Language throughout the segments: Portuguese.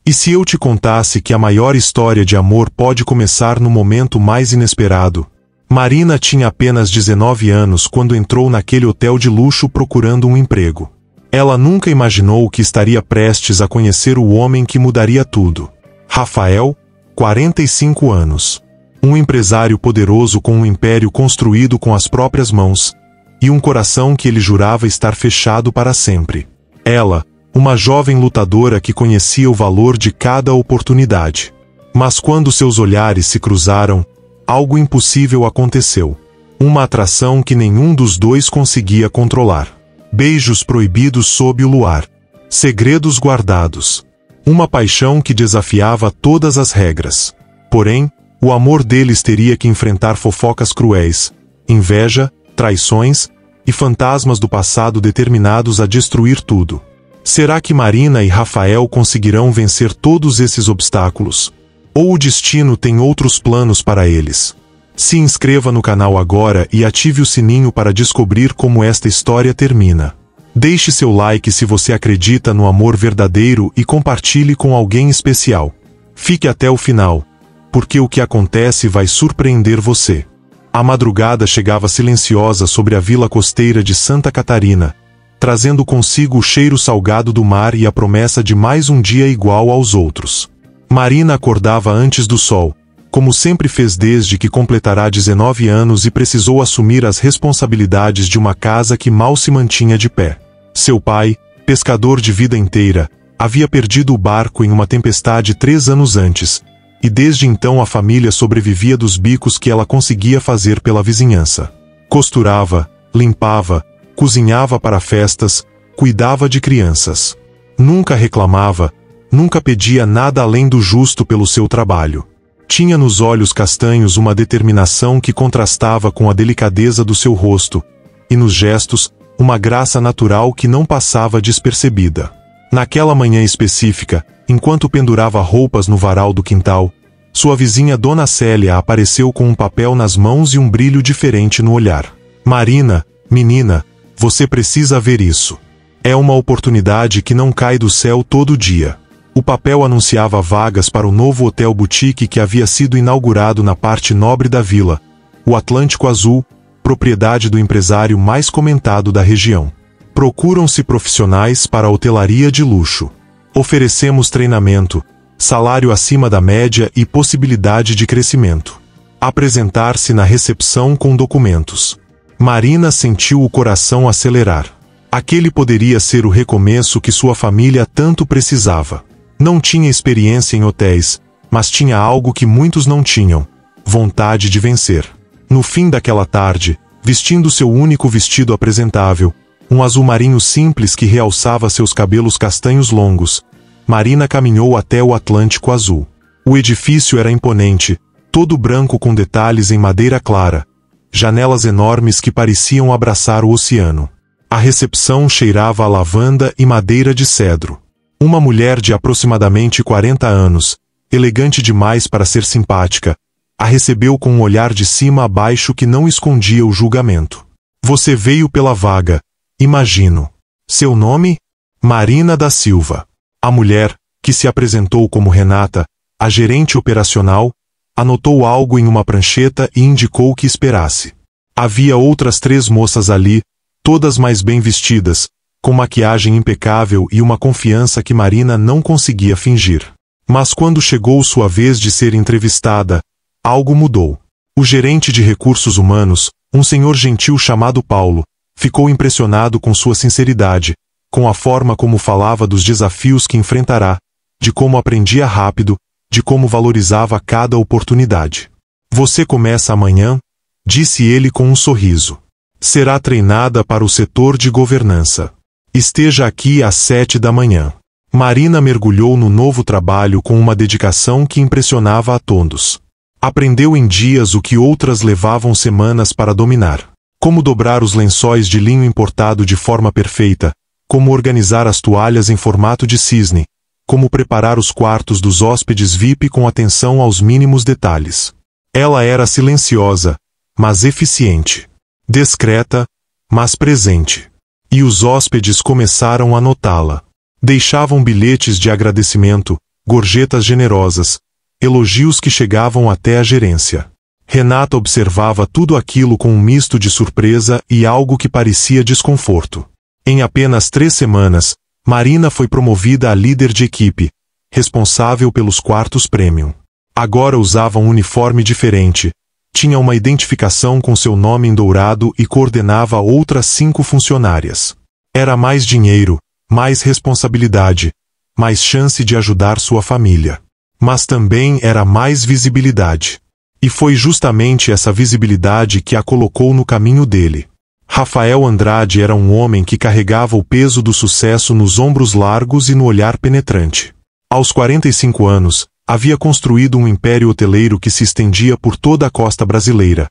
E se eu te contasse que a maior história de amor pode começar no momento mais inesperado? Marina tinha apenas 19 anos quando entrou naquele hotel de luxo procurando um emprego. Ela nunca imaginou que estaria prestes a conhecer o homem que mudaria tudo. Rafael, 45 anos. Um empresário poderoso com um império construído com as próprias mãos, e um coração que ele jurava estar fechado para sempre. Ela, uma jovem lutadora que conhecia o valor de cada oportunidade. Mas quando seus olhares se cruzaram, algo impossível aconteceu. Uma atração que nenhum dos dois conseguia controlar. Beijos proibidos sob o luar. Segredos guardados. Uma paixão que desafiava todas as regras. Porém, o amor deles teria que enfrentar fofocas cruéis, inveja, traições e fantasmas do passado determinados a destruir tudo. Será que Marina e Rafael conseguirão vencer todos esses obstáculos? Ou o destino tem outros planos para eles? Se inscreva no canal agora e ative o sininho para descobrir como esta história termina. Deixe seu like se você acredita no amor verdadeiro e compartilhe com alguém especial. Fique até o final, porque o que acontece vai surpreender você. A madrugada chegava silenciosa sobre a vila costeira de Santa Catarina, trazendo consigo o cheiro salgado do mar e a promessa de mais um dia igual aos outros. Marina acordava antes do sol, como sempre fez desde que completará 19 anos e precisou assumir as responsabilidades de uma casa que mal se mantinha de pé. Seu pai, pescador de vida inteira, havia perdido o barco em uma tempestade 3 anos antes, e desde então a família sobrevivia dos bicos que ela conseguia fazer pela vizinhança. Costurava, limpava, cozinhava para festas, cuidava de crianças. Nunca reclamava, nunca pedia nada além do justo pelo seu trabalho. Tinha nos olhos castanhos uma determinação que contrastava com a delicadeza do seu rosto, e nos gestos, uma graça natural que não passava despercebida. Naquela manhã específica, enquanto pendurava roupas no varal do quintal, sua vizinha Dona Célia apareceu com um papel nas mãos e um brilho diferente no olhar. Marina, menina, você precisa ver isso. É uma oportunidade que não cai do céu todo dia. O papel anunciava vagas para o novo hotel boutique que havia sido inaugurado na parte nobre da vila, o Atlântico Azul, propriedade do empresário mais comentado da região. Procuram-se profissionais para a hotelaria de luxo. Oferecemos treinamento, salário acima da média e possibilidade de crescimento. Apresentar-se na recepção com documentos. Marina sentiu o coração acelerar. Aquele poderia ser o recomeço que sua família tanto precisava. Não tinha experiência em hotéis, mas tinha algo que muitos não tinham: vontade de vencer. No fim daquela tarde, vestindo seu único vestido apresentável, um azul marinho simples que realçava seus cabelos castanhos longos, Marina caminhou até o Atlântico Azul. O edifício era imponente, todo branco com detalhes em madeira clara, janelas enormes que pareciam abraçar o oceano. A recepção cheirava a lavanda e madeira de cedro. Uma mulher de aproximadamente 40 anos, elegante demais para ser simpática, a recebeu com um olhar de cima a baixo que não escondia o julgamento. Você veio pela vaga, imagino. Seu nome? Marina da Silva. A mulher, que se apresentou como Renata, a gerente operacional, anotou algo em uma prancheta e indicou que esperasse. Havia outras 3 moças ali, todas mais bem vestidas, com maquiagem impecável e uma confiança que Marina não conseguia fingir. Mas quando chegou sua vez de ser entrevistada, algo mudou. O gerente de recursos humanos, um senhor gentil chamado Paulo, ficou impressionado com sua sinceridade, com a forma como falava dos desafios que enfrentará, de como aprendia rápido, de como valorizava cada oportunidade. Você começa amanhã, disse ele com um sorriso. Será treinada para o setor de governança. Esteja aqui às 7 da manhã. Marina mergulhou no novo trabalho com uma dedicação que impressionava a todos. Aprendeu em dias o que outras levavam semanas para dominar. Como dobrar os lençóis de linho importado de forma perfeita, como organizar as toalhas em formato de cisne, como preparar os quartos dos hóspedes VIP com atenção aos mínimos detalhes. Ela era silenciosa, mas eficiente. Discreta, mas presente. E os hóspedes começaram a notá-la. Deixavam bilhetes de agradecimento, gorjetas generosas, elogios que chegavam até a gerência. Renata observava tudo aquilo com um misto de surpresa e algo que parecia desconforto. Em apenas 3 semanas, Marina foi promovida a líder de equipe, responsável pelos quartos premium. Agora usava um uniforme diferente, tinha uma identificação com seu nome em dourado e coordenava outras 5 funcionárias. Era mais dinheiro, mais responsabilidade, mais chance de ajudar sua família. Mas também era mais visibilidade. E foi justamente essa visibilidade que a colocou no caminho dele. Rafael Andrade era um homem que carregava o peso do sucesso nos ombros largos e no olhar penetrante. Aos 45 anos, havia construído um império hoteleiro que se estendia por toda a costa brasileira.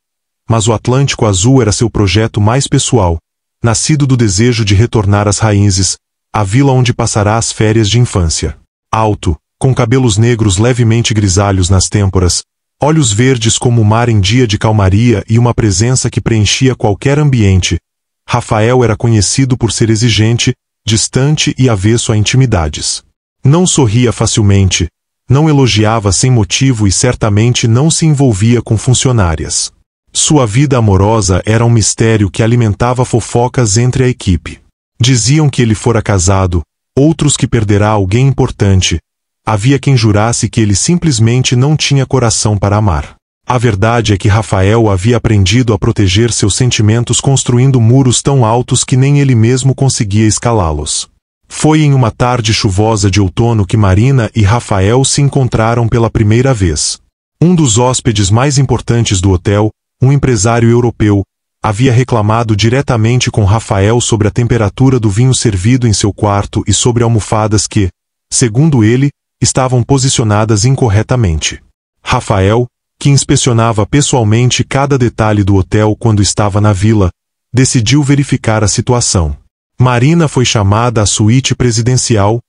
Mas o Atlântico Azul era seu projeto mais pessoal, nascido do desejo de retornar às raízes, a vila onde passará as férias de infância. Alto, com cabelos negros levemente grisalhos nas têmporas, olhos verdes como o mar em dia de calmaria e uma presença que preenchia qualquer ambiente, Rafael era conhecido por ser exigente, distante e avesso a intimidades. Não sorria facilmente, não elogiava sem motivo e certamente não se envolvia com funcionárias. Sua vida amorosa era um mistério que alimentava fofocas entre a equipe. Diziam que ele fora casado, outros que perderá alguém importante. Havia quem jurasse que ele simplesmente não tinha coração para amar. A verdade é que Rafael havia aprendido a proteger seus sentimentos construindo muros tão altos que nem ele mesmo conseguia escalá-los. Foi em uma tarde chuvosa de outono que Marina e Rafael se encontraram pela primeira vez. Um dos hóspedes mais importantes do hotel, um empresário europeu, havia reclamado diretamente com Rafael sobre a temperatura do vinho servido em seu quarto e sobre almofadas que, segundo ele, estavam posicionadas incorretamente. Rafael, que inspecionava pessoalmente cada detalhe do hotel quando estava na vila, decidiu verificar a situação. Marina foi chamada à suíte presidencial,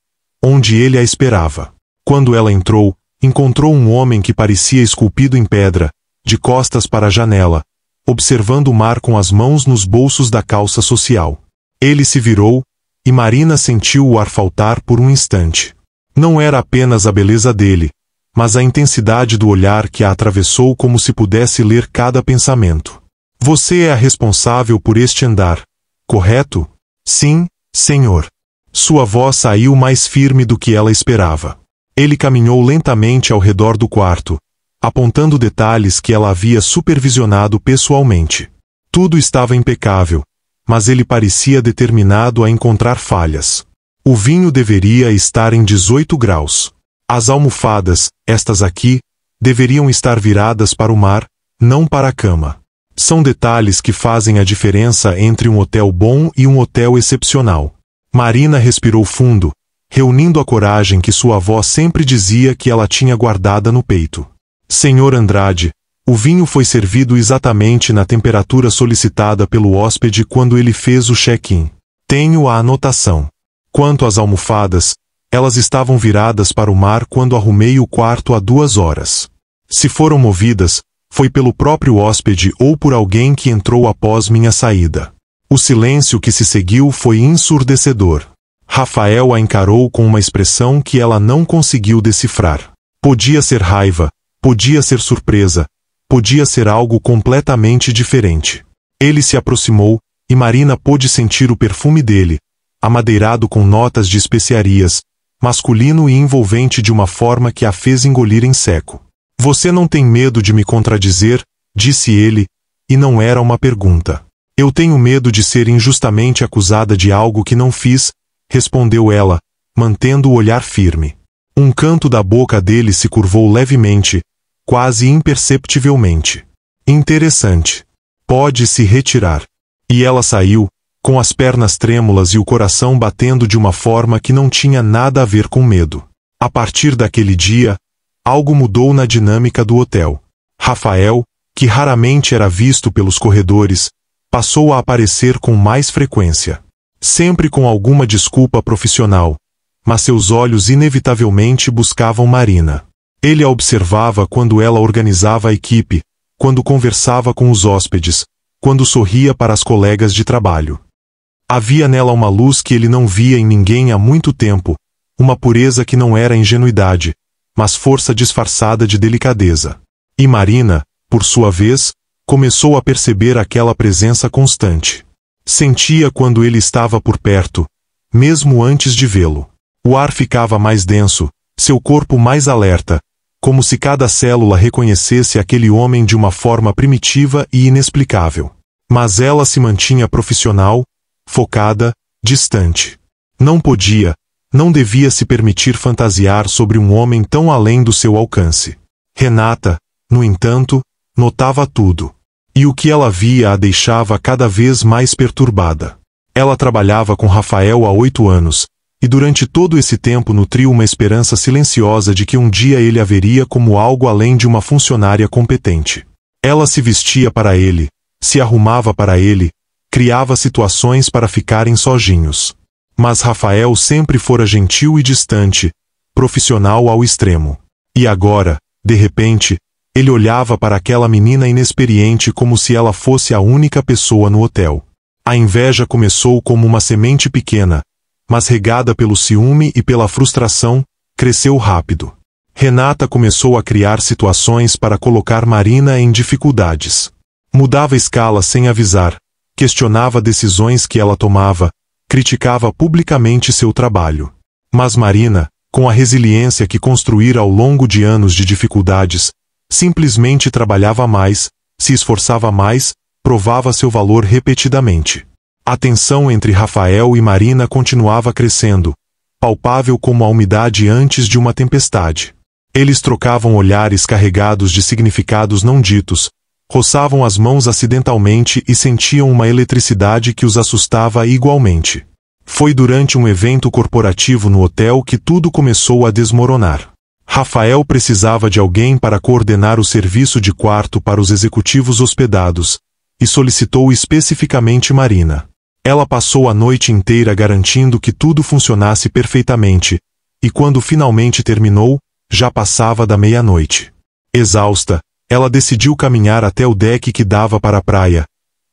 onde ele a esperava. Quando ela entrou, encontrou um homem que parecia esculpido em pedra, de costas para a janela, observando o mar com as mãos nos bolsos da calça social. Ele se virou, e Marina sentiu o ar faltar por um instante. Não era apenas a beleza dele, mas a intensidade do olhar que a atravessou como se pudesse ler cada pensamento. Você é a responsável por este andar, correto? Sim, senhor. Sua voz saiu mais firme do que ela esperava. Ele caminhou lentamente ao redor do quarto, apontando detalhes que ela havia supervisionado pessoalmente. Tudo estava impecável, mas ele parecia determinado a encontrar falhas. O vinho deveria estar em 18 graus. As almofadas, estas aqui, deveriam estar viradas para o mar, não para a cama. São detalhes que fazem a diferença entre um hotel bom e um hotel excepcional. Marina respirou fundo, reunindo a coragem que sua avó sempre dizia que ela tinha guardada no peito. Senhor Andrade, o vinho foi servido exatamente na temperatura solicitada pelo hóspede quando ele fez o check-in. Tenho a anotação. Quanto às almofadas, elas estavam viradas para o mar quando arrumei o quarto há 2 horas. Se foram movidas, foi pelo próprio hóspede ou por alguém que entrou após minha saída. O silêncio que se seguiu foi ensurdecedor. Rafael a encarou com uma expressão que ela não conseguiu decifrar. Podia ser raiva, podia ser surpresa, podia ser algo completamente diferente. Ele se aproximou, e Marina pôde sentir o perfume dele, amadeirado com notas de especiarias, masculino e envolvente de uma forma que a fez engolir em seco. Você não tem medo de me contradizer, disse ele, e não era uma pergunta. Eu tenho medo de ser injustamente acusada de algo que não fiz, respondeu ela, mantendo o olhar firme. Um canto da boca dele se curvou levemente, quase imperceptivelmente. Interessante. Pode se retirar. E ela saiu, com as pernas trêmulas e o coração batendo de uma forma que não tinha nada a ver com medo. A partir daquele dia, algo mudou na dinâmica do hotel. Rafael, que raramente era visto pelos corredores, passou a aparecer com mais frequência. Sempre com alguma desculpa profissional, mas seus olhos inevitavelmente buscavam Marina. Ele a observava quando ela organizava a equipe, quando conversava com os hóspedes, quando sorria para as colegas de trabalho. Havia nela uma luz que ele não via em ninguém há muito tempo, uma pureza que não era ingenuidade, mas força disfarçada de delicadeza. E Marina, por sua vez, começou a perceber aquela presença constante. Sentia quando ele estava por perto, mesmo antes de vê-lo. O ar ficava mais denso, seu corpo mais alerta, como se cada célula reconhecesse aquele homem de uma forma primitiva e inexplicável. Mas ela se mantinha profissional, focada, distante. Não podia, não devia se permitir fantasiar sobre um homem tão além do seu alcance. Renata, no entanto, notava tudo. E o que ela via a deixava cada vez mais perturbada. Ela trabalhava com Rafael há 8 anos, e durante todo esse tempo nutriu uma esperança silenciosa de que um dia ele a veria como algo além de uma funcionária competente. Ela se vestia para ele, se arrumava para ele, criava situações para ficarem sozinhos. Mas Rafael sempre fora gentil e distante, profissional ao extremo. E agora, de repente, ele olhava para aquela menina inexperiente como se ela fosse a única pessoa no hotel. A inveja começou como uma semente pequena, mas regada pelo ciúme e pela frustração, cresceu rápido. Renata começou a criar situações para colocar Marina em dificuldades. Mudava escala sem avisar, questionava decisões que ela tomava, criticava publicamente seu trabalho. Mas Marina, com a resiliência que construíra ao longo de anos de dificuldades, simplesmente trabalhava mais, se esforçava mais, provava seu valor repetidamente. A tensão entre Rafael e Marina continuava crescendo, palpável como a umidade antes de uma tempestade. Eles trocavam olhares carregados de significados não ditos, roçavam as mãos acidentalmente e sentiam uma eletricidade que os assustava igualmente. Foi durante um evento corporativo no hotel que tudo começou a desmoronar. Rafael precisava de alguém para coordenar o serviço de quarto para os executivos hospedados, e solicitou especificamente Marina. Ela passou a noite inteira garantindo que tudo funcionasse perfeitamente, e quando finalmente terminou, já passava da meia-noite. Exausta, ela decidiu caminhar até o deck que dava para a praia,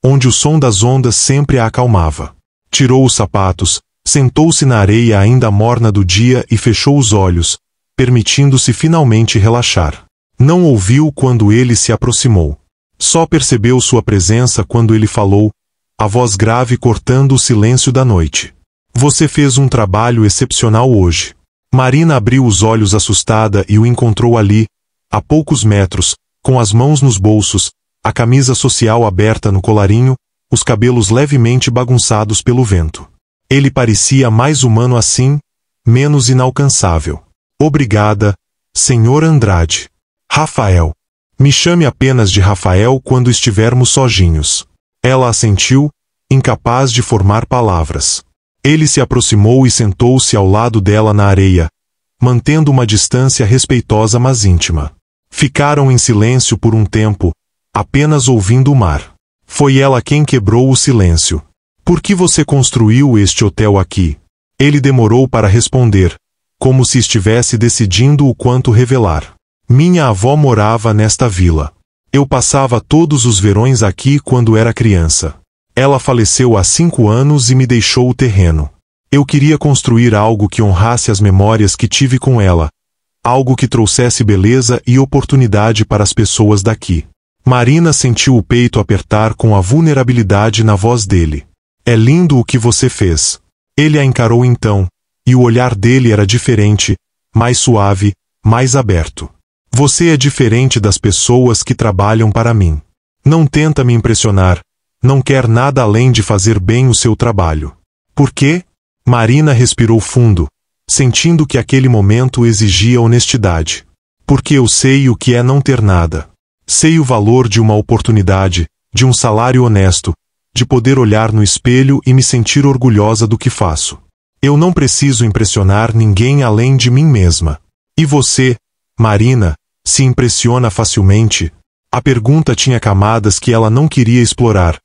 onde o som das ondas sempre a acalmava. Tirou os sapatos, sentou-se na areia ainda morna do dia e fechou os olhos, permitindo-se finalmente relaxar. Não ouviu quando ele se aproximou. Só percebeu sua presença quando ele falou, a voz grave cortando o silêncio da noite. Você fez um trabalho excepcional hoje. Marina abriu os olhos assustada e o encontrou ali, a poucos metros, com as mãos nos bolsos, a camisa social aberta no colarinho, os cabelos levemente bagunçados pelo vento. Ele parecia mais humano assim, menos inalcançável. Obrigada, Sr. Andrade. Rafael. Me chame apenas de Rafael quando estivermos sozinhos. Ela assentiu, incapaz de formar palavras. Ele se aproximou e sentou-se ao lado dela na areia, mantendo uma distância respeitosa mas íntima. Ficaram em silêncio por um tempo, apenas ouvindo o mar. Foi ela quem quebrou o silêncio. Por que você construiu este hotel aqui? Ele demorou para responder, como se estivesse decidindo o quanto revelar. Minha avó morava nesta vila. Eu passava todos os verões aqui quando era criança. Ela faleceu há 5 anos e me deixou o terreno. Eu queria construir algo que honrasse as memórias que tive com ela, algo que trouxesse beleza e oportunidade para as pessoas daqui. Marina sentiu o peito apertar com a vulnerabilidade na voz dele. É lindo o que você fez. Ele a encarou então, e o olhar dele era diferente, mais suave, mais aberto. Você é diferente das pessoas que trabalham para mim. Não tenta me impressionar, não quer nada além de fazer bem o seu trabalho. Por quê? Marina respirou fundo, sentindo que aquele momento exigia honestidade. Porque eu sei o que é não ter nada. Sei o valor de uma oportunidade, de um salário honesto, de poder olhar no espelho e me sentir orgulhosa do que faço. Eu não preciso impressionar ninguém além de mim mesma. E você, Marina, se impressiona facilmente? A pergunta tinha camadas que ela não queria explorar,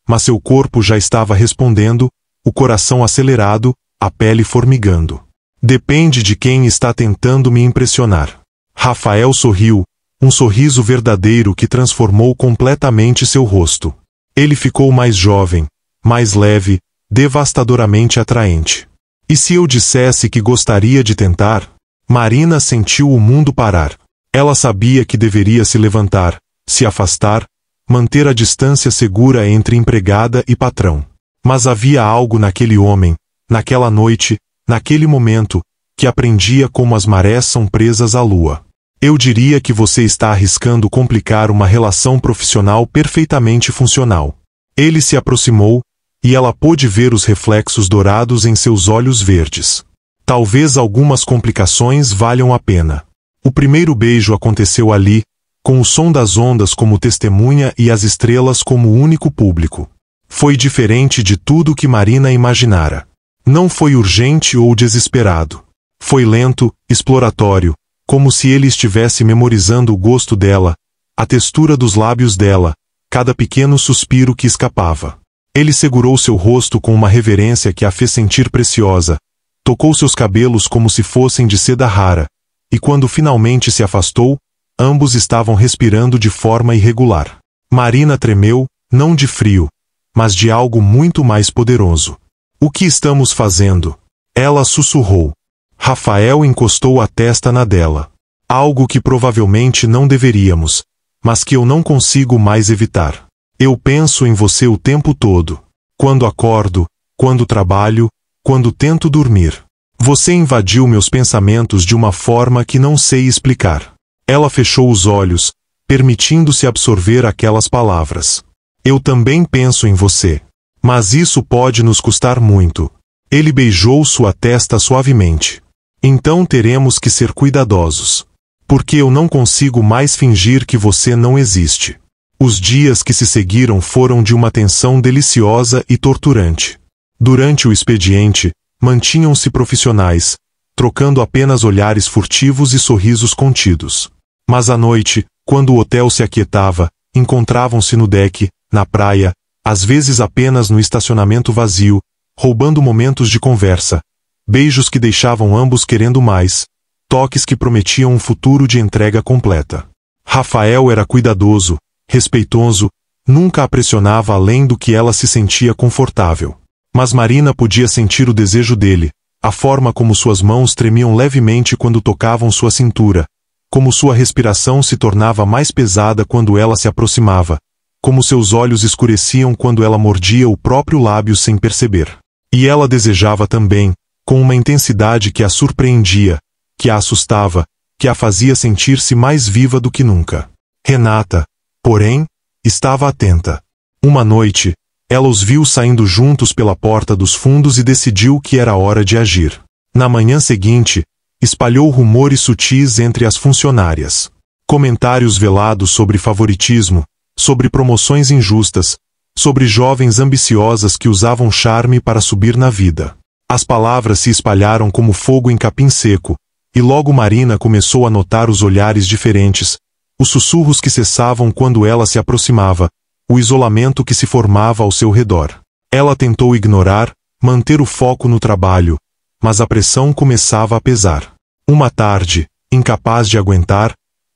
mas seu corpo já estava respondendo, o coração acelerado, a pele formigando. Depende de quem está tentando me impressionar. Rafael sorriu, um sorriso verdadeiro que transformou completamente seu rosto. Ele ficou mais jovem, mais leve, devastadoramente atraente. E se eu dissesse que gostaria de tentar? Marina sentiu o mundo parar. Ela sabia que deveria se levantar, se afastar, manter a distância segura entre empregada e patrão. Mas havia algo naquele homem, naquela noite, naquele momento, que aprendia como as marés são presas à lua. Eu diria que você está arriscando complicar uma relação profissional perfeitamente funcional. Ele se aproximou, e ela pôde ver os reflexos dourados em seus olhos verdes. Talvez algumas complicações valham a pena. O primeiro beijo aconteceu ali, com o som das ondas como testemunha e as estrelas como único público. Foi diferente de tudo que Marina imaginara. Não foi urgente ou desesperado. Foi lento, exploratório, como se ele estivesse memorizando o gosto dela, a textura dos lábios dela, cada pequeno suspiro que escapava. Ele segurou seu rosto com uma reverência que a fez sentir preciosa, tocou seus cabelos como se fossem de seda rara, e quando finalmente se afastou, ambos estavam respirando de forma irregular. Marina tremeu, não de frio, mas de algo muito mais poderoso. O que estamos fazendo? Ela sussurrou. Rafael encostou a testa na dela. Algo que provavelmente não deveríamos, mas que eu não consigo mais evitar. Eu penso em você o tempo todo. Quando acordo, quando trabalho, quando tento dormir. Você invadiu meus pensamentos de uma forma que não sei explicar. Ela fechou os olhos, permitindo-se absorver aquelas palavras. Eu também penso em você. Mas isso pode nos custar muito. Ele beijou sua testa suavemente. Então teremos que ser cuidadosos. Porque eu não consigo mais fingir que você não existe. Os dias que se seguiram foram de uma tensão deliciosa e torturante. Durante o expediente, mantinham-se profissionais, trocando apenas olhares furtivos e sorrisos contidos. Mas à noite, quando o hotel se aquietava, encontravam-se no deck, na praia, às vezes apenas no estacionamento vazio, roubando momentos de conversa, beijos que deixavam ambos querendo mais, toques que prometiam um futuro de entrega completa. Rafael era cuidadoso, respeitoso, nunca a pressionava além do que ela se sentia confortável. Mas Marina podia sentir o desejo dele, a forma como suas mãos tremiam levemente quando tocavam sua cintura, como sua respiração se tornava mais pesada quando ela se aproximava, como seus olhos escureciam quando ela mordia o próprio lábio sem perceber. E ela desejava também, com uma intensidade que a surpreendia, que a assustava, que a fazia sentir-se mais viva do que nunca. Renata, porém, estava atenta. Uma noite, ela os viu saindo juntos pela porta dos fundos e decidiu que era hora de agir. Na manhã seguinte, espalhou rumores sutis entre as funcionárias. Comentários velados sobre favoritismo, sobre promoções injustas, sobre jovens ambiciosas que usavam charme para subir na vida. As palavras se espalharam como fogo em capim seco, e logo Marina começou a notar os olhares diferentes, os sussurros que cessavam quando ela se aproximava, o isolamento que se formava ao seu redor. Ela tentou ignorar, manter o foco no trabalho, mas a pressão começava a pesar. Uma tarde, incapaz de aguentar,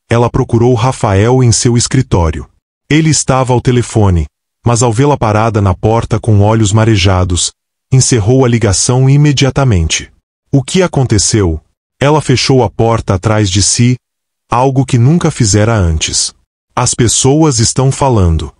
ela procurou Rafael em seu escritório. Ele estava ao telefone, mas ao vê-la parada na porta com olhos marejados, encerrou a ligação imediatamente. O que aconteceu? Ela fechou a porta atrás de si, algo que nunca fizera antes. As pessoas estão falando.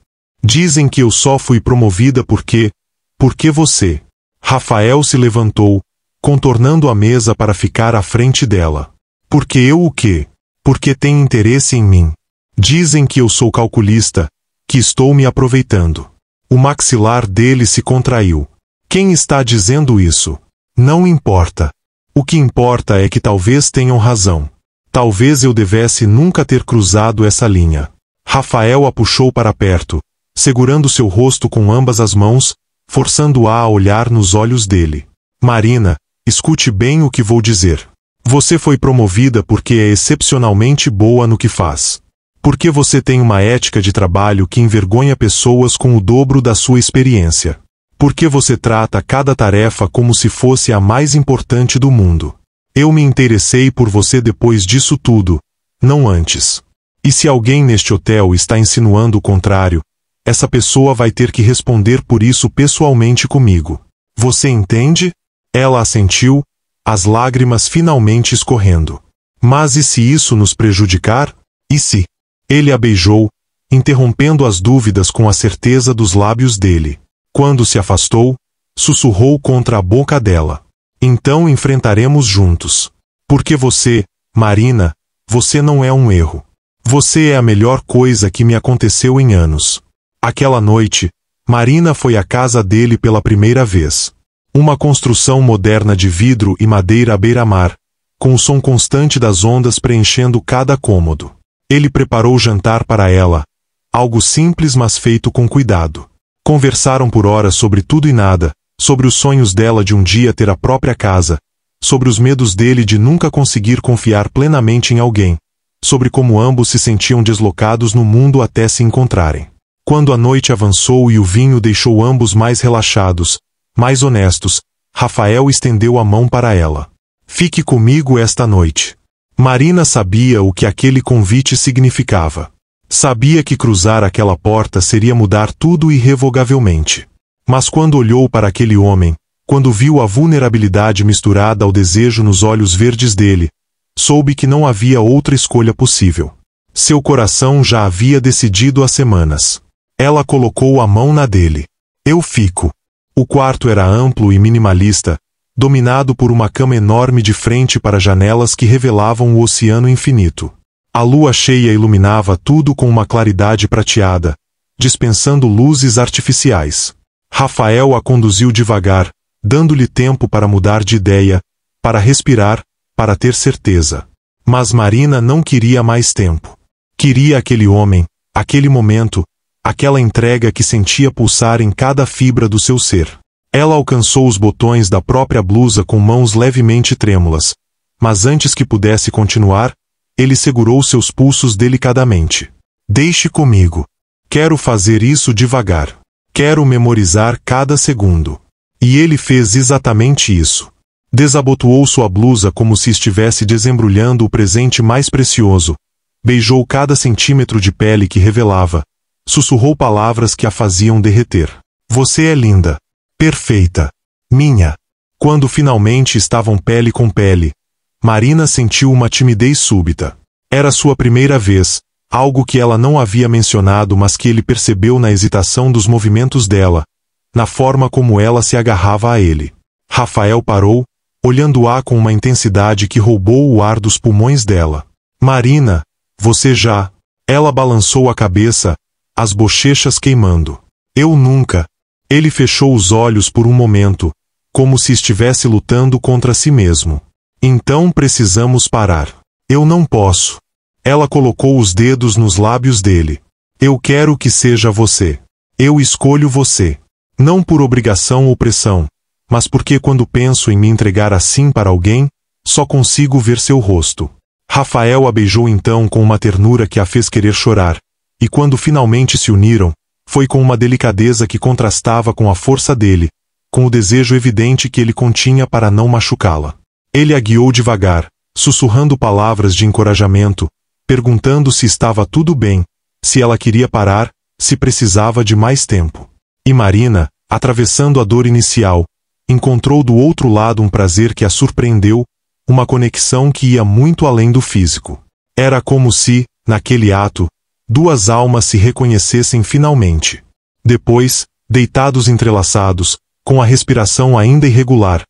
Dizem que eu só fui promovida porque você. Rafael se levantou, contornando a mesa para ficar à frente dela. Porque eu o quê? Porque tem interesse em mim. Dizem que eu sou calculista, que estou me aproveitando. O maxilar dele se contraiu. Quem está dizendo isso? Não importa. O que importa é que talvez tenham razão. Talvez eu devesse nunca ter cruzado essa linha. Rafael a puxou para perto, segurando seu rosto com ambas as mãos, forçando-a a olhar nos olhos dele. Marina, escute bem o que vou dizer. Você foi promovida porque é excepcionalmente boa no que faz. Porque você tem uma ética de trabalho que envergonha pessoas com o dobro da sua experiência. Porque você trata cada tarefa como se fosse a mais importante do mundo. Eu me interessei por você depois disso tudo, não antes. E se alguém neste hotel está insinuando o contrário, essa pessoa vai ter que responder por isso pessoalmente comigo. Você entende? Ela assentiu, as lágrimas finalmente escorrendo. Mas e se isso nos prejudicar? E se? Ele a beijou, interrompendo as dúvidas com a certeza dos lábios dele. Quando se afastou, sussurrou contra a boca dela. Então enfrentaremos juntos. Porque você, Marina, você não é um erro. Você é a melhor coisa que me aconteceu em anos. Aquela noite, Marina foi à casa dele pela primeira vez. Uma construção moderna de vidro e madeira à beira-mar, com o som constante das ondas preenchendo cada cômodo. Ele preparou o jantar para ela, algo simples mas feito com cuidado. Conversaram por horas sobre tudo e nada, sobre os sonhos dela de um dia ter a própria casa, sobre os medos dele de nunca conseguir confiar plenamente em alguém, sobre como ambos se sentiam deslocados no mundo até se encontrarem. Quando a noite avançou e o vinho deixou ambos mais relaxados, mais honestos, Rafael estendeu a mão para ela. Fique comigo esta noite. Marina sabia o que aquele convite significava. Sabia que cruzar aquela porta seria mudar tudo irrevogavelmente. Mas quando olhou para aquele homem, quando viu a vulnerabilidade misturada ao desejo nos olhos verdes dele, soube que não havia outra escolha possível. Seu coração já havia decidido há semanas. Ela colocou a mão na dele. Eu fico. O quarto era amplo e minimalista, dominado por uma cama enorme de frente para janelas que revelavam o oceano infinito. A lua cheia iluminava tudo com uma claridade prateada, dispensando luzes artificiais. Rafael a conduziu devagar, dando-lhe tempo para mudar de ideia, para respirar, para ter certeza. Mas Marina não queria mais tempo. Queria aquele homem, aquele momento, aquela entrega que sentia pulsar em cada fibra do seu ser. Ela alcançou os botões da própria blusa com mãos levemente trêmulas, mas antes que pudesse continuar, ele segurou seus pulsos delicadamente. Deixe comigo. Quero fazer isso devagar. Quero memorizar cada segundo. E ele fez exatamente isso. Desabotoou sua blusa como se estivesse desembrulhando o presente mais precioso, beijou cada centímetro de pele que revelava, sussurrou palavras que a faziam derreter. Você é linda. Perfeita. Minha. Quando finalmente estavam pele com pele, Marina sentiu uma timidez súbita. Era sua primeira vez, algo que ela não havia mencionado mas que ele percebeu na hesitação dos movimentos dela, na forma como ela se agarrava a ele. Rafael parou, olhando-a com uma intensidade que roubou o ar dos pulmões dela. Marina, você já... Ela balançou a cabeça, as bochechas queimando. Eu nunca... Ele fechou os olhos por um momento, como se estivesse lutando contra si mesmo. Então precisamos parar. Eu não posso. Ela colocou os dedos nos lábios dele. Eu quero que seja você. Eu escolho você. Não por obrigação ou pressão, mas porque quando penso em me entregar assim para alguém, só consigo ver seu rosto. Rafael a beijou então com uma ternura que a fez querer chorar, e quando finalmente se uniram, foi com uma delicadeza que contrastava com a força dele, com o desejo evidente que ele continha para não machucá-la. Ele a guiou devagar, sussurrando palavras de encorajamento, perguntando se estava tudo bem, se ela queria parar, se precisava de mais tempo. E Marina, atravessando a dor inicial, encontrou do outro lado um prazer que a surpreendeu, uma conexão que ia muito além do físico. Era como se, naquele ato, duas almas se reconhecessem finalmente. Depois, deitados entrelaçados, com a respiração ainda irregular,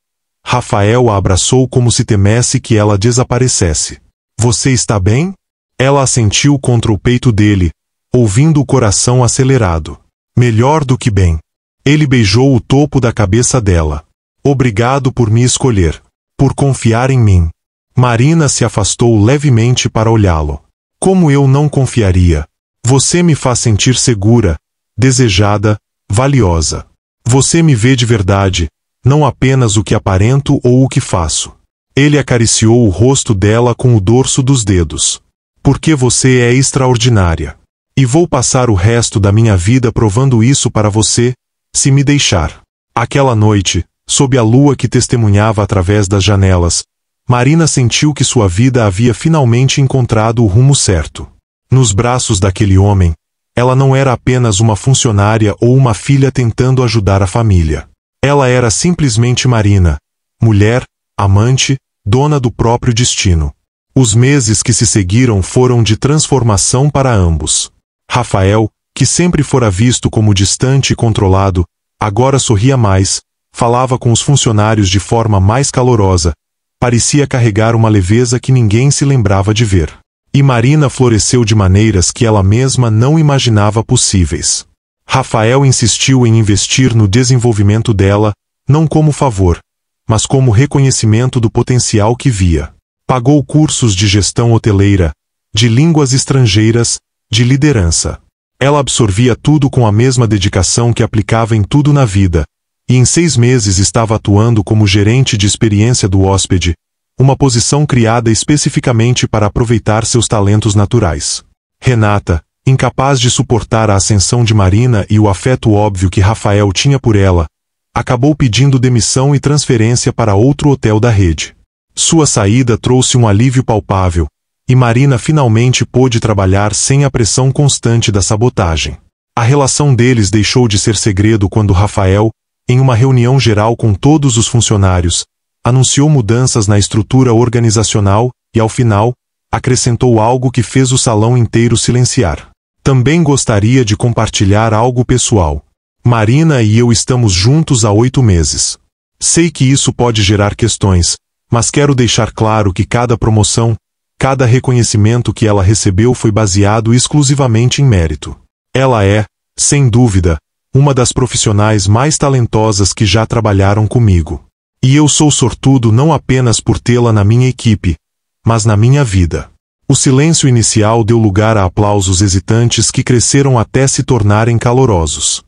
Rafael a abraçou como se temesse que ela desaparecesse. Você está bem? Ela assentiu contra o peito dele, ouvindo o coração acelerado. Melhor do que bem. Ele beijou o topo da cabeça dela. Obrigado por me escolher. Por confiar em mim. Marina se afastou levemente para olhá-lo. Como eu não confiaria? Você me faz sentir segura, desejada, valiosa. Você me vê de verdade, não apenas o que aparento ou o que faço. Ele acariciou o rosto dela com o dorso dos dedos. Porque você é extraordinária. E vou passar o resto da minha vida provando isso para você, se me deixar. Aquela noite, sob a lua que testemunhava através das janelas, Marina sentiu que sua vida havia finalmente encontrado o rumo certo. Nos braços daquele homem, ela não era apenas uma funcionária ou uma filha tentando ajudar a família. Ela era simplesmente Marina, mulher, amante, dona do próprio destino. Os meses que se seguiram foram de transformação para ambos. Rafael, que sempre fora visto como distante e controlado, agora sorria mais, falava com os funcionários de forma mais calorosa, parecia carregar uma leveza que ninguém se lembrava de ver. E Marina floresceu de maneiras que ela mesma não imaginava possíveis. Rafael insistiu em investir no desenvolvimento dela, não como favor, mas como reconhecimento do potencial que via. Pagou cursos de gestão hoteleira, de línguas estrangeiras, de liderança. Ela absorvia tudo com a mesma dedicação que aplicava em tudo na vida, e em 6 meses estava atuando como gerente de experiência do hóspede, uma posição criada especificamente para aproveitar seus talentos naturais. Renata, incapaz de suportar a ascensão de Marina e o afeto óbvio que Rafael tinha por ela, acabou pedindo demissão e transferência para outro hotel da rede. Sua saída trouxe um alívio palpável, e Marina finalmente pôde trabalhar sem a pressão constante da sabotagem. A relação deles deixou de ser segredo quando Rafael, em uma reunião geral com todos os funcionários, anunciou mudanças na estrutura organizacional e, ao final, acrescentou algo que fez o salão inteiro silenciar. Também gostaria de compartilhar algo pessoal. Marina e eu estamos juntos há 8 meses. Sei que isso pode gerar questões, mas quero deixar claro que cada promoção, cada reconhecimento que ela recebeu foi baseado exclusivamente em mérito. Ela é, sem dúvida, uma das profissionais mais talentosas que já trabalharam comigo. E eu sou sortudo não apenas por tê-la na minha equipe, mas na minha vida. O silêncio inicial deu lugar a aplausos hesitantes que cresceram até se tornarem calorosos.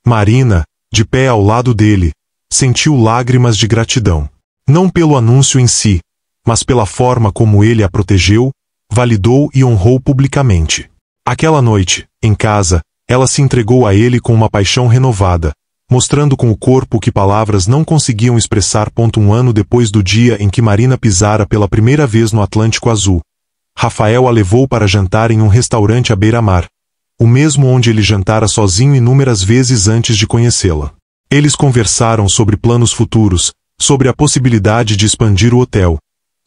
Marina, de pé ao lado dele, sentiu lágrimas de gratidão. Não pelo anúncio em si, mas pela forma como ele a protegeu, validou e honrou publicamente. Aquela noite, em casa, ela se entregou a ele com uma paixão renovada, mostrando com o corpo que palavras não conseguiam expressar. Um ano depois do dia em que Marina pisara pela primeira vez no Atlântico Azul, Rafael a levou para jantar em um restaurante à beira-mar, o mesmo onde ele jantara sozinho inúmeras vezes antes de conhecê-la. Eles conversaram sobre planos futuros, sobre a possibilidade de expandir o hotel,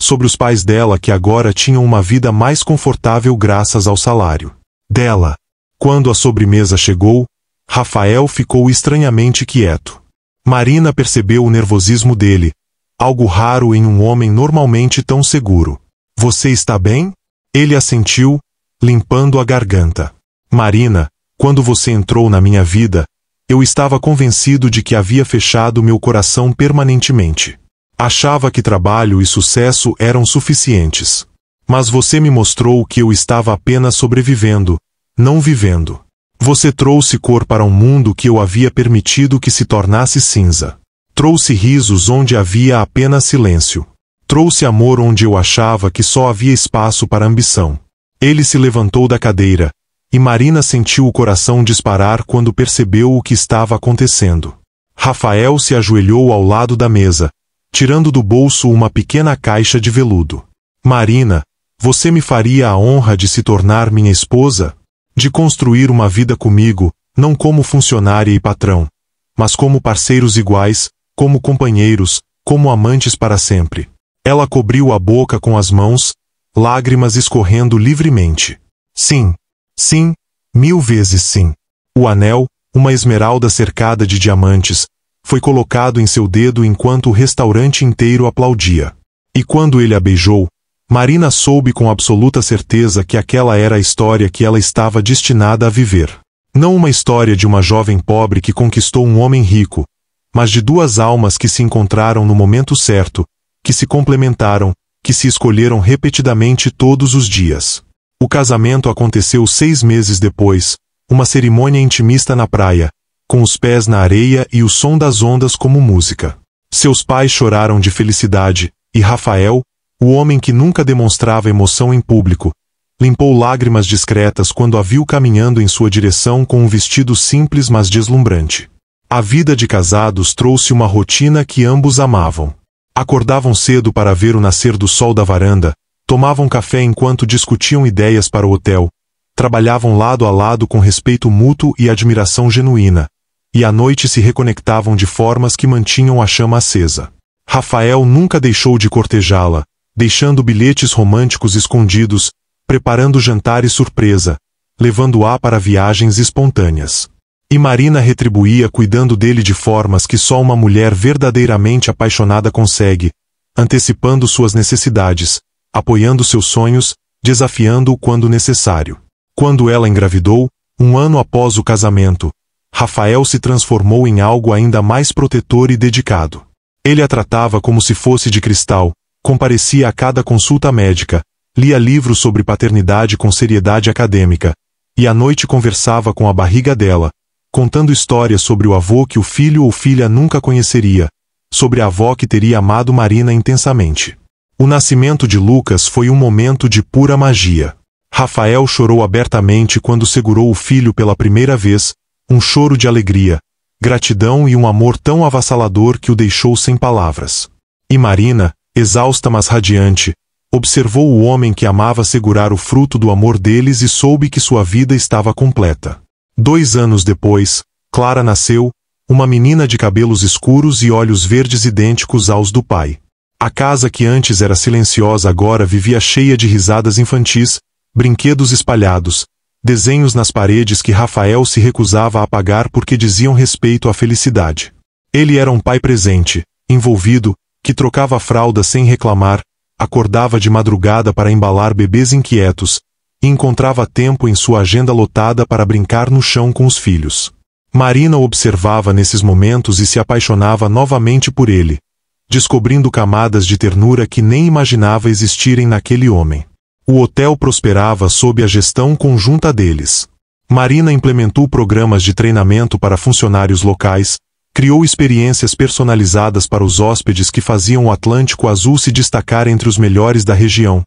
sobre os pais dela que agora tinham uma vida mais confortável graças ao salário dela. Quando a sobremesa chegou, Rafael ficou estranhamente quieto. Marina percebeu o nervosismo dele, algo raro em um homem normalmente tão seguro. Você está bem? Ele assentiu, limpando a garganta. Marina, quando você entrou na minha vida, eu estava convencido de que havia fechado meu coração permanentemente. Achava que trabalho e sucesso eram suficientes. Mas você me mostrou que eu estava apenas sobrevivendo, não vivendo. Você trouxe cor para um mundo que eu havia permitido que se tornasse cinza. Trouxe risos onde havia apenas silêncio. Trouxe amor onde eu achava que só havia espaço para ambição. Ele se levantou da cadeira, e Marina sentiu o coração disparar quando percebeu o que estava acontecendo. Rafael se ajoelhou ao lado da mesa, tirando do bolso uma pequena caixa de veludo. Marina, você me faria a honra de se tornar minha esposa? De construir uma vida comigo, não como funcionária e patrão, mas como parceiros iguais, como companheiros, como amantes para sempre. Ela cobriu a boca com as mãos, lágrimas escorrendo livremente. Sim, sim, 1000 vezes sim. O anel, uma esmeralda cercada de diamantes, foi colocado em seu dedo enquanto o restaurante inteiro aplaudia. E quando ele a beijou, Marina soube com absoluta certeza que aquela era a história que ela estava destinada a viver. Não uma história de uma jovem pobre que conquistou um homem rico, mas de 2 almas que se encontraram no momento certo, que se complementaram, que se escolheram repetidamente todos os dias. O casamento aconteceu 6 meses depois, uma cerimônia intimista na praia, com os pés na areia e o som das ondas como música. Seus pais choraram de felicidade, e Rafael, o homem que nunca demonstrava emoção em público, limpou lágrimas discretas quando a viu caminhando em sua direção com um vestido simples mas deslumbrante. A vida de casados trouxe uma rotina que ambos amavam. Acordavam cedo para ver o nascer do sol da varanda, tomavam café enquanto discutiam ideias para o hotel, trabalhavam lado a lado com respeito mútuo e admiração genuína, e à noite se reconectavam de formas que mantinham a chama acesa. Rafael nunca deixou de cortejá-la, deixando bilhetes românticos escondidos, preparando jantares surpresa, levando-a para viagens espontâneas. E Marina retribuía cuidando dele de formas que só uma mulher verdadeiramente apaixonada consegue, antecipando suas necessidades, apoiando seus sonhos, desafiando-o quando necessário. Quando ela engravidou, 1 ano após o casamento, Rafael se transformou em algo ainda mais protetor e dedicado. Ele a tratava como se fosse de cristal, comparecia a cada consulta médica, lia livros sobre paternidade com seriedade acadêmica, e à noite conversava com a barriga dela, contando histórias sobre o avô que o filho ou filha nunca conheceria, sobre a avó que teria amado Marina intensamente. O nascimento de Lucas foi um momento de pura magia. Rafael chorou abertamente quando segurou o filho pela primeira vez, um choro de alegria, gratidão e um amor tão avassalador que o deixou sem palavras. E Marina, exausta mas radiante, observou o homem que amava segurar o fruto do amor deles e soube que sua vida estava completa. 2 anos depois, Clara nasceu, uma menina de cabelos escuros e olhos verdes idênticos aos do pai. A casa que antes era silenciosa agora vivia cheia de risadas infantis, brinquedos espalhados, desenhos nas paredes que Rafael se recusava a apagar porque diziam respeito à felicidade. Ele era um pai presente, envolvido, que trocava fraldas sem reclamar, acordava de madrugada para embalar bebês inquietos, e encontrava tempo em sua agenda lotada para brincar no chão com os filhos. Marina o observava nesses momentos e se apaixonava novamente por ele, descobrindo camadas de ternura que nem imaginava existirem naquele homem. O hotel prosperava sob a gestão conjunta deles. Marina implementou programas de treinamento para funcionários locais, criou experiências personalizadas para os hóspedes que faziam o Atlântico Azul se destacar entre os melhores da região,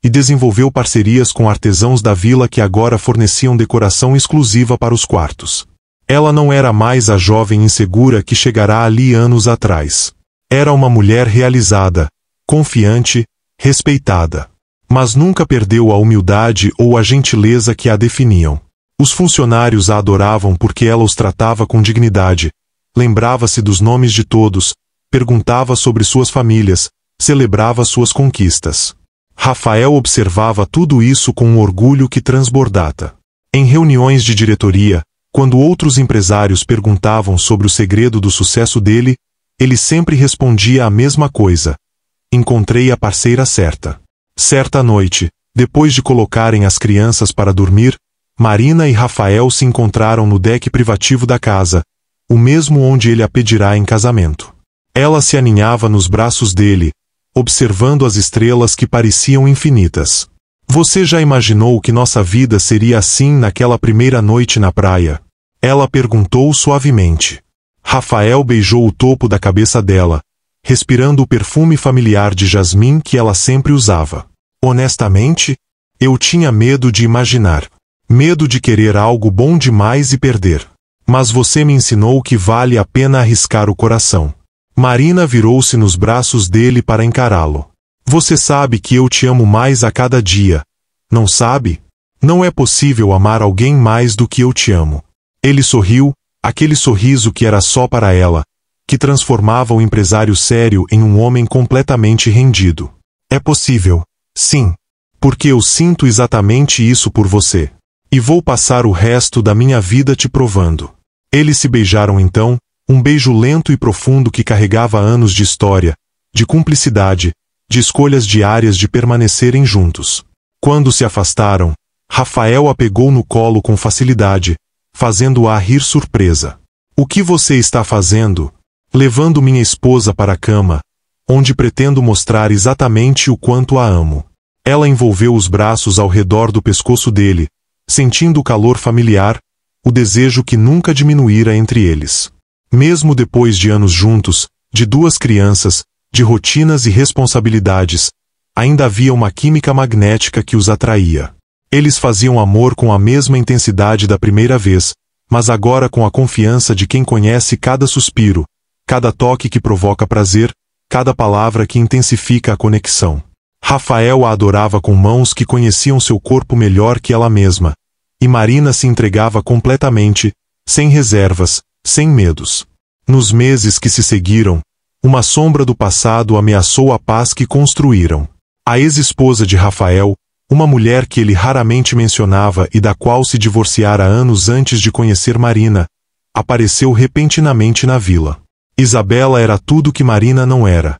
e desenvolveu parcerias com artesãos da vila que agora forneciam decoração exclusiva para os quartos. Ela não era mais a jovem insegura que chegará ali anos atrás. Era uma mulher realizada, confiante, respeitada. Mas nunca perdeu a humildade ou a gentileza que a definiam. Os funcionários a adoravam porque ela os tratava com dignidade, lembrava-se dos nomes de todos, perguntava sobre suas famílias, celebrava suas conquistas. Rafael observava tudo isso com um orgulho que transbordava. Em reuniões de diretoria, quando outros empresários perguntavam sobre o segredo do sucesso dele, ele sempre respondia a mesma coisa: encontrei a parceira certa. Certa noite, depois de colocarem as crianças para dormir, Marina e Rafael se encontraram no deck privativo da casa, o mesmo onde ele a pedirá em casamento. Ela se aninhava nos braços dele, observando as estrelas que pareciam infinitas. Você já imaginou que nossa vida seria assim naquela primeira noite na praia? Ela perguntou suavemente. Rafael beijou o topo da cabeça dela, respirando o perfume familiar de jasmim que ela sempre usava. Honestamente, eu tinha medo de imaginar. Medo de querer algo bom demais e perder. Mas você me ensinou que vale a pena arriscar o coração. Marina virou-se nos braços dele para encará-lo. Você sabe que eu te amo mais a cada dia, não sabe? Não é possível amar alguém mais do que eu te amo. Ele sorriu, aquele sorriso que era só para ela, que transformava o empresário sério em um homem completamente rendido. É possível, sim, porque eu sinto exatamente isso por você. E vou passar o resto da minha vida te provando. Eles se beijaram então, um beijo lento e profundo que carregava anos de história, de cumplicidade, de escolhas diárias de permanecerem juntos. Quando se afastaram, Rafael a pegou no colo com facilidade, fazendo-a rir surpresa. O que você está fazendo? Levando minha esposa para a cama, onde pretendo mostrar exatamente o quanto a amo. Ela envolveu os braços ao redor do pescoço dele, sentindo o calor familiar, o desejo que nunca diminuíra entre eles. Mesmo depois de anos juntos, de 2 crianças, de rotinas e responsabilidades, ainda havia uma química magnética que os atraía. Eles faziam amor com a mesma intensidade da primeira vez, mas agora com a confiança de quem conhece cada suspiro, cada toque que provoca prazer, cada palavra que intensifica a conexão. Rafael a adorava com mãos que conheciam seu corpo melhor que ela mesma, e Marina se entregava completamente, sem reservas, sem medos. Nos meses que se seguiram, Uma sombra do passado ameaçou a paz que construíram. A ex-esposa de Rafael, uma mulher que ele raramente mencionava e da qual se divorciara anos antes de conhecer Marina, apareceu repentinamente na vila. Isabela era tudo que Marina não era.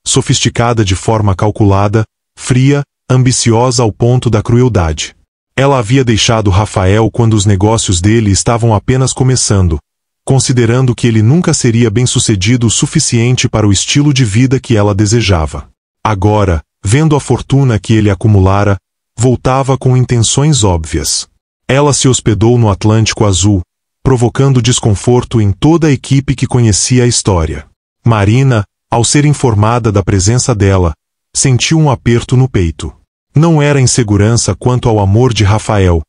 Sofisticada de forma calculada, fria, ambiciosa ao ponto da crueldade. Ela havia deixado Rafael quando os negócios dele estavam apenas começando, considerando que ele nunca seria bem-sucedido o suficiente para o estilo de vida que ela desejava. Agora, vendo a fortuna que ele acumulara, voltava com intenções óbvias. Ela se hospedou no Atlântico Azul, provocando desconforto em toda a equipe que conhecia a história. Marina, ao ser informada da presença dela, sentiu um aperto no peito. Não era insegurança quanto ao amor de Rafael,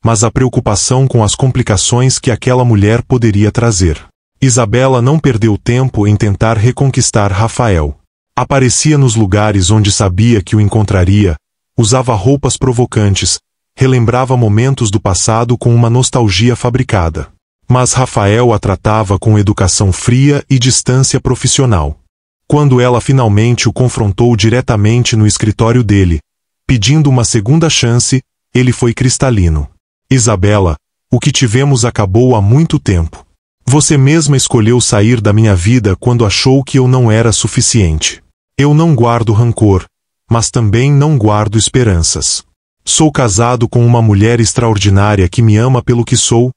mas a preocupação com as complicações que aquela mulher poderia trazer. Isabela não perdeu tempo em tentar reconquistar Rafael. Aparecia nos lugares onde sabia que o encontraria, usava roupas provocantes, relembrava momentos do passado com uma nostalgia fabricada. Mas Rafael a tratava com educação fria e distância profissional. Quando ela finalmente o confrontou diretamente no escritório dele, pedindo uma segunda chance, ele foi cristalino. Isabela, o que tivemos acabou há muito tempo. Você mesma escolheu sair da minha vida quando achou que eu não era suficiente. Eu não guardo rancor, mas também não guardo esperanças. Sou casado com uma mulher extraordinária que me ama pelo que sou,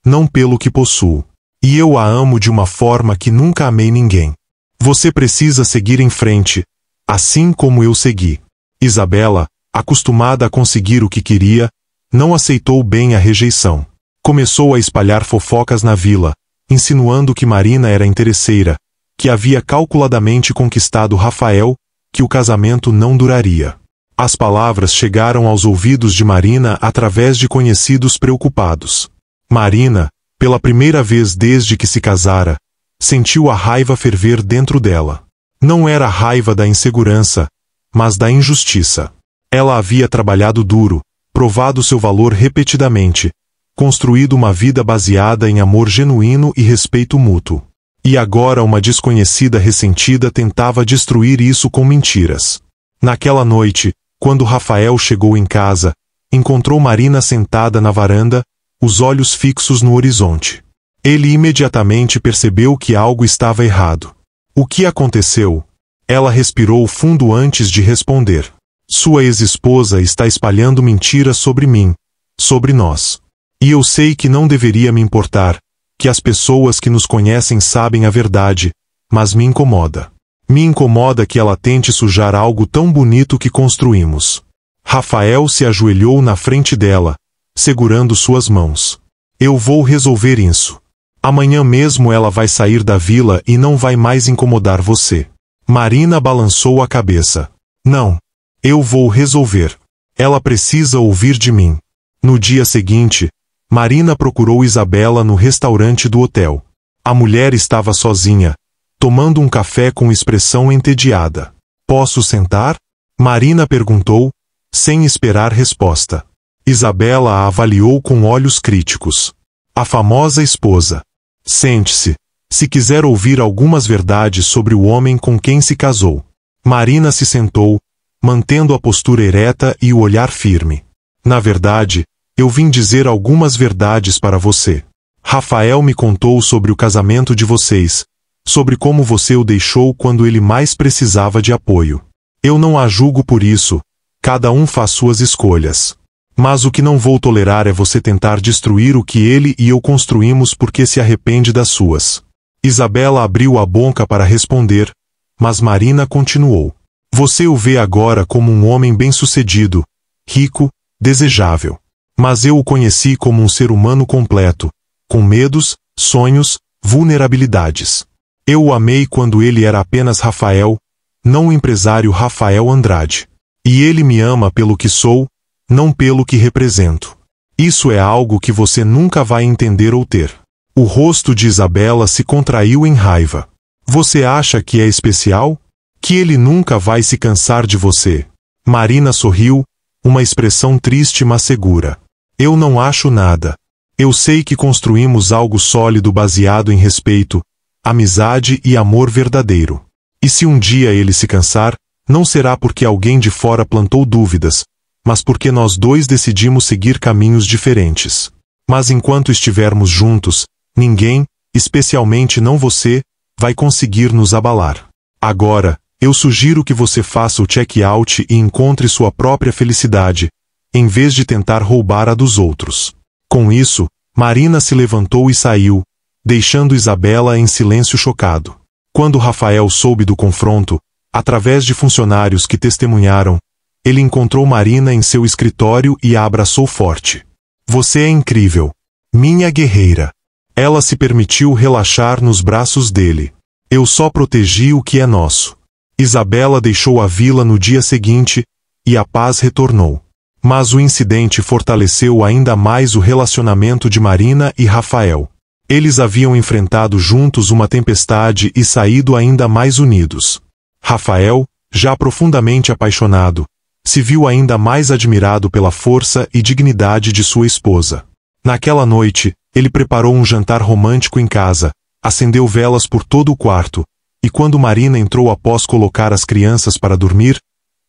não pelo que possuo. E eu a amo de uma forma que nunca amei ninguém. Você precisa seguir em frente, assim como eu segui. Isabela, acostumada a conseguir o que queria, não aceitou bem a rejeição. Começou a espalhar fofocas na vila, insinuando que Marina era interesseira, que havia calculadamente conquistado Rafael, que o casamento não duraria. As palavras chegaram aos ouvidos de Marina através de conhecidos preocupados. Marina, pela primeira vez desde que se casara, sentiu a raiva ferver dentro dela. Não era a raiva da insegurança, mas da injustiça. Ela havia trabalhado duro, provado seu valor repetidamente, construído uma vida baseada em amor genuíno e respeito mútuo. E agora uma desconhecida ressentida tentava destruir isso com mentiras. Naquela noite, quando Rafael chegou em casa, encontrou Marina sentada na varanda, os olhos fixos no horizonte. Ele imediatamente percebeu que algo estava errado. O que aconteceu? Ela respirou fundo antes de responder. Sua ex-esposa está espalhando mentiras sobre mim, sobre nós. E eu sei que não deveria me importar, que as pessoas que nos conhecem sabem a verdade, mas me incomoda. Me incomoda que ela tente sujar algo tão bonito que construímos. Rafael se ajoelhou na frente dela, segurando suas mãos. Eu vou resolver isso. Amanhã mesmo ela vai sair da vila e não vai mais incomodar você. Marina balançou a cabeça. Não. Eu vou resolver. Ela precisa ouvir de mim. No dia seguinte, Marina procurou Isabela no restaurante do hotel. A mulher estava sozinha, tomando um café com expressão entediada. Posso sentar? Marina perguntou, sem esperar resposta. Isabela a avaliou com olhos críticos. A famosa esposa. Sente-se, se quiser ouvir algumas verdades sobre o homem com quem se casou. Marina se sentou, mantendo a postura ereta e o olhar firme. Na verdade, eu vim dizer algumas verdades para você. Rafael me contou sobre o casamento de vocês, sobre como você o deixou quando ele mais precisava de apoio. Eu não a julgo por isso, cada um faz suas escolhas. Mas o que não vou tolerar é você tentar destruir o que ele e eu construímos porque se arrepende das suas. Isabela abriu a boca para responder, mas Marina continuou. Você o vê agora como um homem bem-sucedido, rico, desejável. Mas eu o conheci como um ser humano completo, com medos, sonhos, vulnerabilidades. Eu o amei quando ele era apenas Rafael, não o empresário Rafael Andrade. E ele me ama pelo que sou, não pelo que represento. Isso é algo que você nunca vai entender ou ter. O rosto de Isabela se contraiu em raiva. Você acha que é especial? Que ele nunca vai se cansar de você? Marina sorriu, uma expressão triste mas segura. Eu não acho nada. Eu sei que construímos algo sólido baseado em respeito, amizade e amor verdadeiro. E se um dia ele se cansar, não será porque alguém de fora plantou dúvidas, mas porque nós dois decidimos seguir caminhos diferentes. Mas enquanto estivermos juntos, ninguém, especialmente não você, vai conseguir nos abalar. Agora, eu sugiro que você faça o check-out e encontre sua própria felicidade, em vez de tentar roubar a dos outros. Com isso, Marina se levantou e saiu, deixando Isabela em silêncio chocado. Quando Rafael soube do confronto, através de funcionários que testemunharam, ele encontrou Marina em seu escritório e a abraçou forte. Você é incrível. Minha guerreira. Ela se permitiu relaxar nos braços dele. Eu só protegi o que é nosso. Isabela deixou a vila no dia seguinte, e a paz retornou. Mas o incidente fortaleceu ainda mais o relacionamento de Marina e Rafael. Eles haviam enfrentado juntos uma tempestade e saído ainda mais unidos. Rafael, já profundamente apaixonado, se viu ainda mais admirado pela força e dignidade de sua esposa. Naquela noite, ele preparou um jantar romântico em casa, acendeu velas por todo o quarto, e quando Marina entrou após colocar as crianças para dormir,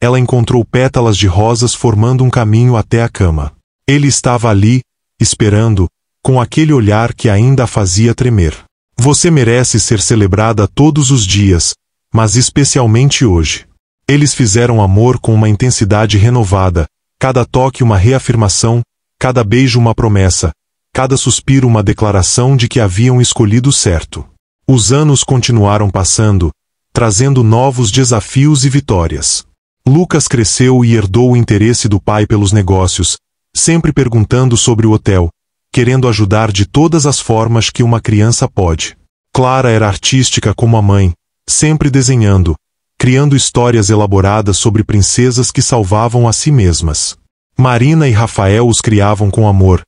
ela encontrou pétalas de rosas formando um caminho até a cama. Ele estava ali, esperando, com aquele olhar que ainda a fazia tremer. Você merece ser celebrada todos os dias, mas especialmente hoje. Eles fizeram amor com uma intensidade renovada, cada toque uma reafirmação, cada beijo uma promessa, cada suspiro uma declaração de que haviam escolhido certo. Os anos continuaram passando, trazendo novos desafios e vitórias. Lucas cresceu e herdou o interesse do pai pelos negócios, sempre perguntando sobre o hotel, querendo ajudar de todas as formas que uma criança pode. Clara era artística como a mãe, sempre desenhando, criando histórias elaboradas sobre princesas que salvavam a si mesmas. Marina e Rafael os criavam com amor,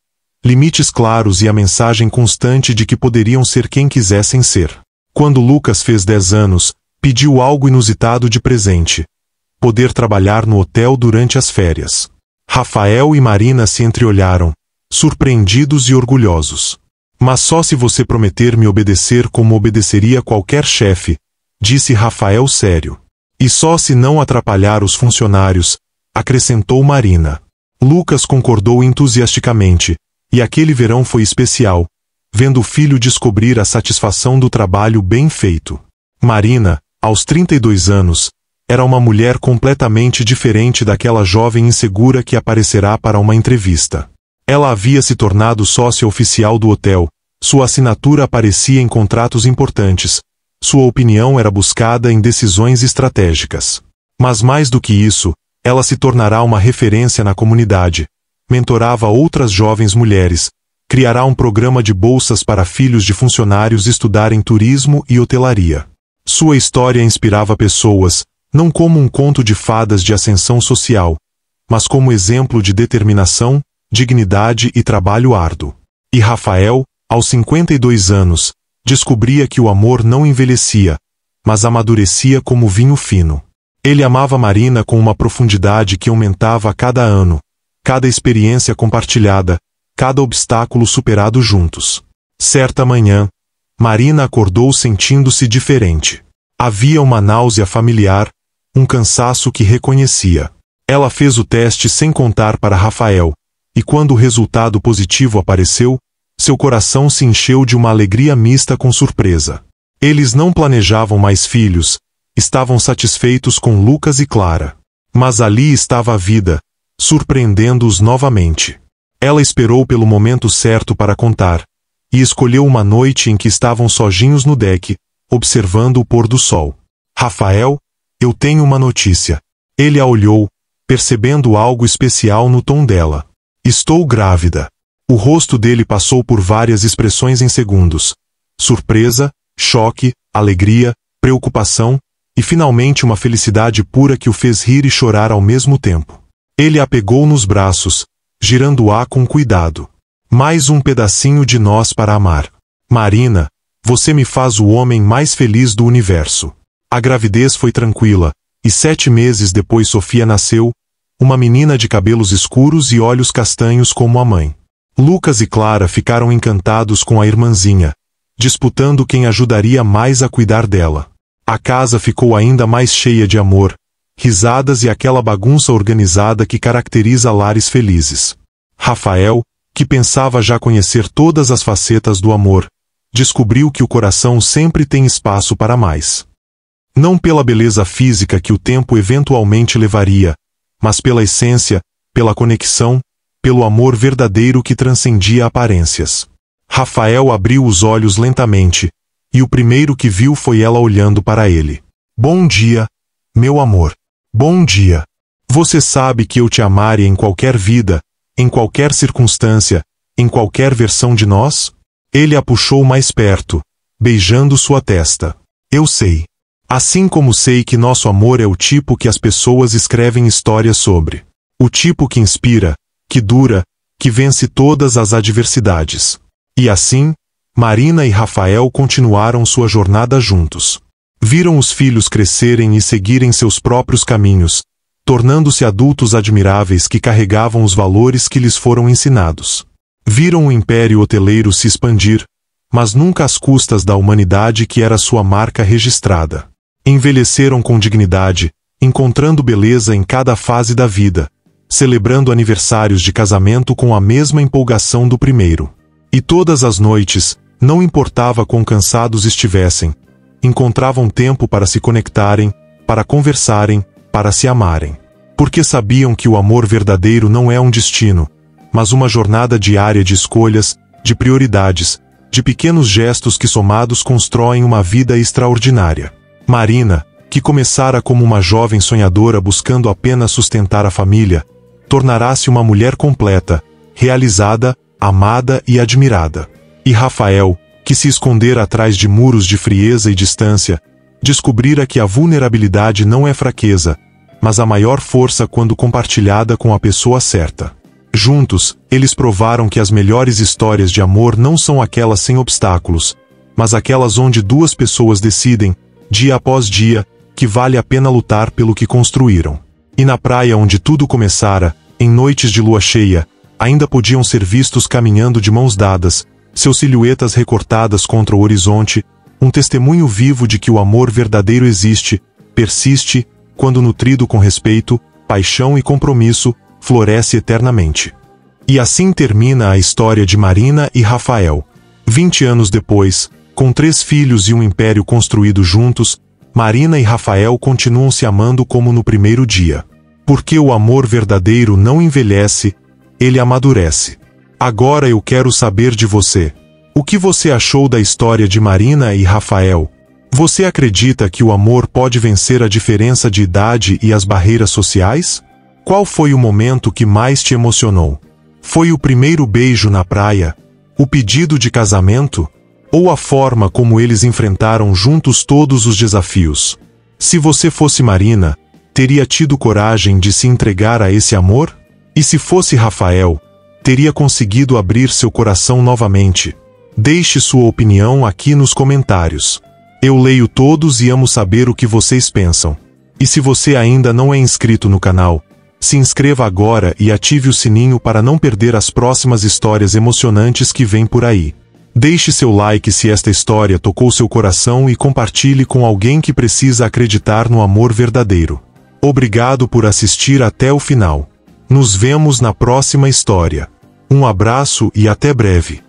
limites claros e a mensagem constante de que poderiam ser quem quisessem ser. Quando Lucas fez 10 anos, pediu algo inusitado de presente: poder trabalhar no hotel durante as férias. Rafael e Marina se entreolharam, surpreendidos e orgulhosos. Mas só se você prometer me obedecer como obedeceria qualquer chefe, disse Rafael sério. E só se não atrapalhar os funcionários, acrescentou Marina. Lucas concordou entusiasticamente, e aquele verão foi especial, vendo o filho descobrir a satisfação do trabalho bem feito. Marina, aos 32 anos, era uma mulher completamente diferente daquela jovem insegura que aparecerá para uma entrevista. Ela havia se tornado sócia oficial do hotel, sua assinatura aparecia em contratos importantes, sua opinião era buscada em decisões estratégicas. Mas mais do que isso, ela se tornará uma referência na comunidade, mentorava outras jovens mulheres, criará um programa de bolsas para filhos de funcionários estudarem turismo e hotelaria. Sua história inspirava pessoas, não como um conto de fadas de ascensão social, mas como exemplo de determinação, dignidade e trabalho árduo. E Rafael, aos 52 anos, descobria que o amor não envelhecia, mas amadurecia como vinho fino. Ele amava Marina com uma profundidade que aumentava a cada ano, cada experiência compartilhada, cada obstáculo superado juntos. Certa manhã, Marina acordou sentindo-se diferente. Havia uma náusea familiar, um cansaço que reconhecia. Ela fez o teste sem contar para Rafael, e quando o resultado positivo apareceu, seu coração se encheu de uma alegria mista com surpresa. Eles não planejavam mais filhos, estavam satisfeitos com Lucas e Clara. Mas ali estava a vida, surpreendendo-os novamente. Ela esperou pelo momento certo para contar, e escolheu uma noite em que estavam sozinhos no deck, observando o pôr do sol. Rafael, eu tenho uma notícia. Ele a olhou, percebendo algo especial no tom dela. Estou grávida. O rosto dele passou por várias expressões em segundos. Surpresa, choque, alegria, preocupação, e finalmente uma felicidade pura que o fez rir e chorar ao mesmo tempo. Ele a pegou nos braços, girando-a com cuidado. Mais um pedacinho de nós para amar. Marina, você me faz o homem mais feliz do universo. A gravidez foi tranquila, e 7 meses depois Sofia nasceu, uma menina de cabelos escuros e olhos castanhos como a mãe. Lucas e Clara ficaram encantados com a irmãzinha, disputando quem ajudaria mais a cuidar dela. A casa ficou ainda mais cheia de amor, risadas e aquela bagunça organizada que caracteriza lares felizes. Rafael, que pensava já conhecer todas as facetas do amor, descobriu que o coração sempre tem espaço para mais. Não pela beleza física que o tempo eventualmente levaria, mas pela essência, pela conexão, pelo amor verdadeiro que transcendia aparências. Rafael abriu os olhos lentamente, e o primeiro que viu foi ela olhando para ele. Bom dia, meu amor. Bom dia. Você sabe que eu te amaria em qualquer vida, em qualquer circunstância, em qualquer versão de nós? Ele a puxou mais perto, beijando sua testa. Eu sei. Assim como sei que nosso amor é o tipo que as pessoas escrevem histórias sobre. O tipo que inspira, que dura, que vence todas as adversidades. E assim, Marina e Rafael continuaram sua jornada juntos. Viram os filhos crescerem e seguirem seus próprios caminhos, tornando-se adultos admiráveis que carregavam os valores que lhes foram ensinados. Viram o império hoteleiro se expandir, mas nunca às custas da humanidade que era sua marca registrada. Envelheceram com dignidade, encontrando beleza em cada fase da vida, celebrando aniversários de casamento com a mesma empolgação do primeiro. E todas as noites, não importava quão cansados estivessem, encontravam tempo para se conectarem, para conversarem, para se amarem. Porque sabiam que o amor verdadeiro não é um destino, mas uma jornada diária de escolhas, de prioridades, de pequenos gestos que somados constroem uma vida extraordinária. Marina, que começara como uma jovem sonhadora buscando apenas sustentar a família, tornará-se uma mulher completa, realizada, amada e admirada. E Rafael, que se escondera atrás de muros de frieza e distância, descobrira que a vulnerabilidade não é fraqueza, mas a maior força quando compartilhada com a pessoa certa. Juntos, eles provaram que as melhores histórias de amor não são aquelas sem obstáculos, mas aquelas onde duas pessoas decidem, dia após dia, que vale a pena lutar pelo que construíram. E na praia onde tudo começara, em noites de lua cheia, ainda podiam ser vistos caminhando de mãos dadas, seus silhuetas recortadas contra o horizonte, um testemunho vivo de que o amor verdadeiro existe, persiste, quando nutrido com respeito, paixão e compromisso, floresce eternamente. E assim termina a história de Marina e Rafael. 20 anos depois, com 3 filhos e um império construído juntos, Marina e Rafael continuam se amando como no primeiro dia. Porque o amor verdadeiro não envelhece, ele amadurece. Agora eu quero saber de você. O que você achou da história de Marina e Rafael? Você acredita que o amor pode vencer a diferença de idade e as barreiras sociais? Qual foi o momento que mais te emocionou? Foi o primeiro beijo na praia? O pedido de casamento? Ou a forma como eles enfrentaram juntos todos os desafios? Se você fosse Marina, teria tido coragem de se entregar a esse amor? E se fosse Rafael, teria conseguido abrir seu coração novamente? Deixe sua opinião aqui nos comentários. Eu leio todos e amo saber o que vocês pensam. E se você ainda não é inscrito no canal, se inscreva agora e ative o sininho para não perder as próximas histórias emocionantes que vêm por aí. Deixe seu like se esta história tocou seu coração e compartilhe com alguém que precisa acreditar no amor verdadeiro. Obrigado por assistir até o final. Nos vemos na próxima história. Um abraço e até breve.